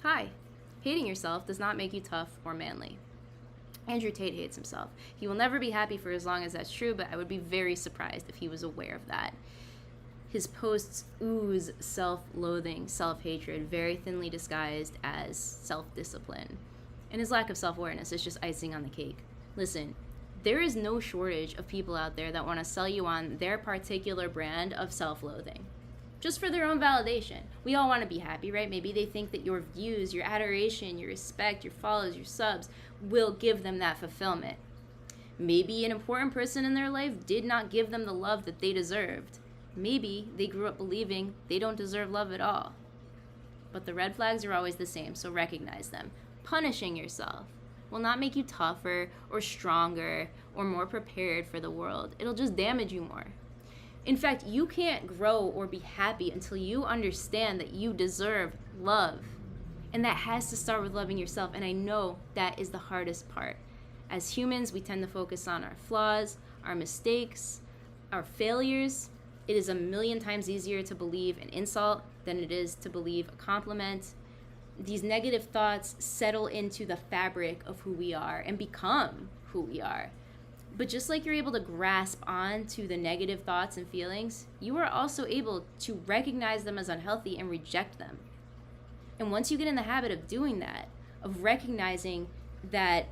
Hi. Hating yourself does not make you tough or manly. Andrew Tate hates himself. He will never be happy for as long as that's true, but I would be very surprised if he was aware of that. His posts ooze self-loathing, self-hatred, very thinly disguised as self-discipline. And his lack of self-awareness is just icing on the cake. Listen, there is no shortage of people out there that want to sell you on their particular brand of self-loathing, just for their own validation. We all want to be happy, right? Maybe they think that your views, your adoration, your respect, your follows, your subs will give them that fulfillment. Maybe an important person in their life did not give them the love that they deserved. Maybe they grew up believing they don't deserve love at all. But the red flags are always the same, so recognize them. Punishing yourself will not make you tougher or stronger or more prepared for the world. It'll just damage you more. In fact, you can't grow or be happy until you understand that you deserve love. And that has to start with loving yourself. And I know that is the hardest part. As humans, we tend to focus on our flaws, our mistakes, our failures. It is a million times easier to believe an insult than it is to believe a compliment. These negative thoughts settle into the fabric of who we are and become who we are. But just like you're able to grasp on to the negative thoughts and feelings, you are also able to recognize them as unhealthy and reject them. And once you get in the habit of doing that, of recognizing that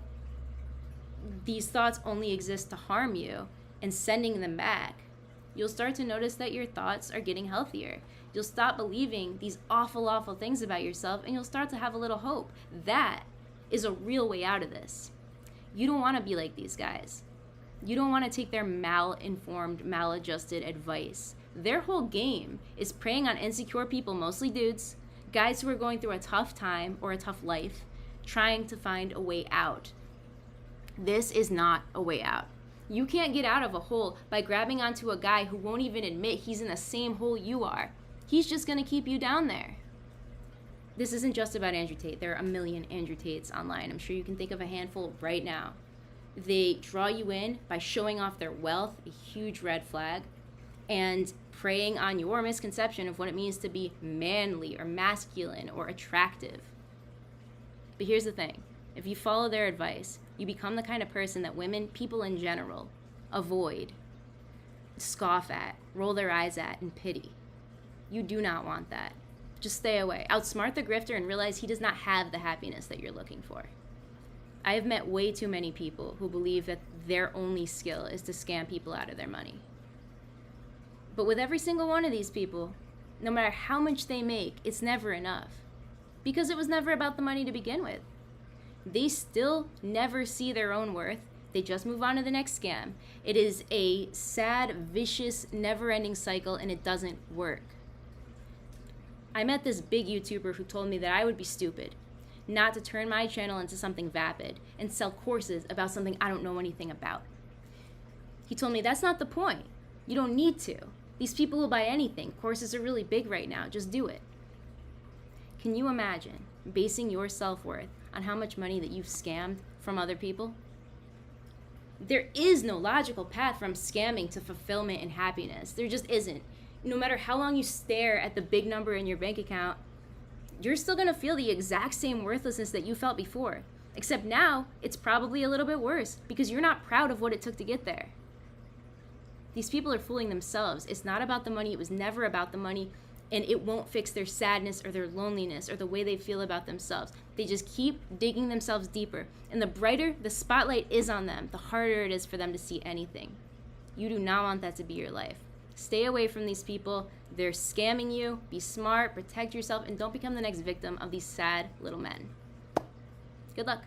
these thoughts only exist to harm you and sending them back, you'll start to notice that your thoughts are getting healthier. You'll stop believing these awful, awful things about yourself, and you'll start to have a little hope. That is a real way out of this. You don't want to be like these guys. You don't want to take their mal-informed, maladjusted advice. Their whole game is preying on insecure people, mostly dudes, guys who are going through a tough time or a tough life, trying to find a way out. This is not a way out. You can't get out of a hole by grabbing onto a guy who won't even admit he's in the same hole you are. He's just going to keep you down there. This isn't just about Andrew Tate. There are a million Andrew Tates online. I'm sure you can think of a handful right now. They draw you in by showing off their wealth, a huge red flag, and preying on your misconception of what it means to be manly or masculine or attractive. But here's the thing. If you follow their advice, you become the kind of person that women, people in general, avoid, scoff at, roll their eyes at, and pity. You do not want that. Just stay away. Outsmart the grifter and realize he does not have the happiness that you're looking for. I have met way too many people who believe that their only skill is to scam people out of their money. But with every single one of these people, no matter how much they make, it's never enough. Because it was never about the money to begin with. They still never see their own worth. They just move on to the next scam. It is a sad, vicious, never-ending cycle, and it doesn't work. I met this big YouTuber who told me that I would be stupid not to turn my channel into something vapid and sell courses about something I don't know anything about. He told me that's not the point. You don't need to. These people will buy anything. Courses are really big right now. Just do it. Can you imagine basing your self-worth on how much money that you've scammed from other people? There is no logical path from scamming to fulfillment and happiness. There just isn't. No matter how long you stare at the big number in your bank account, you're still going to feel the exact same worthlessness that you felt before. Except now, it's probably a little bit worse because you're not proud of what it took to get there. These people are fooling themselves. It's not about the money. It was never about the money. And it won't fix their sadness or their loneliness or the way they feel about themselves. They just keep digging themselves deeper. And the brighter the spotlight is on them, the harder it is for them to see anything. You do not want that to be your life. Stay away from these people. They're scamming you. Be smart, protect yourself, and don't become the next victim of these sad little men. Good luck.